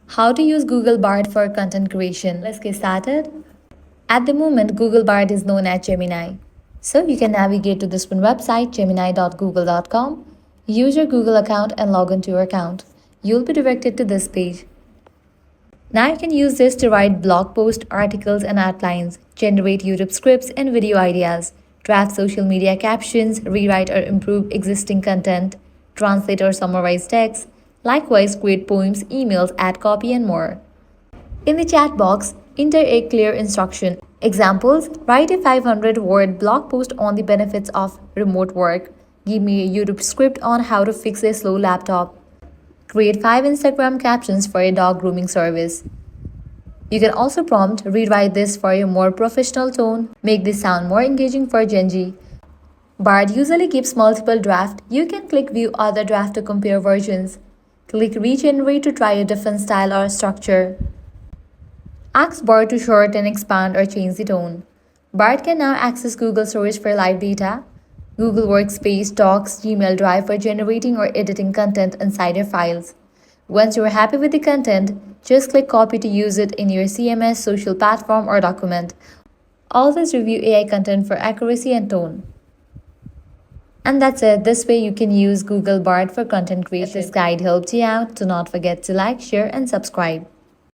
How to use Google Bard for content creation. Let's get started. At the moment, Google Bard is known as Gemini. So you can navigate to this one website, gemini.google.com. Use your Google account and log into your account. You'll be directed to this page. Now you can use this to write blog posts, articles, and outlines, generate YouTube scripts and video ideas, draft social media captions, rewrite or improve existing content, translate or summarize text, likewise create poems, emails, add copy, and more. In the chat box, enter a clear instruction. Examples: write a 500-word blog post on the benefits of remote work. Give me a YouTube script on how to fix a slow laptop. Create 5 Instagram captions for a dog grooming service. You can also prompt, rewrite this for a more professional tone, make this sound more engaging for Gen Z. Bard usually keeps multiple drafts. You can click view other draft to compare versions. Click regenerate to try a different style or structure. Ask Bard to shorten, expand, or change the tone. Bard can now access Google Storage for live data, Google Workspace, Docs, Gmail Drive for generating or editing content inside your files. Once you are happy with the content, just click copy to use it in your CMS, social platform, or document. Always review AI content for accuracy and tone. And that's it. This way you can use Google Bard for content creation. If this guide helped you out, do not forget to like, share, and subscribe.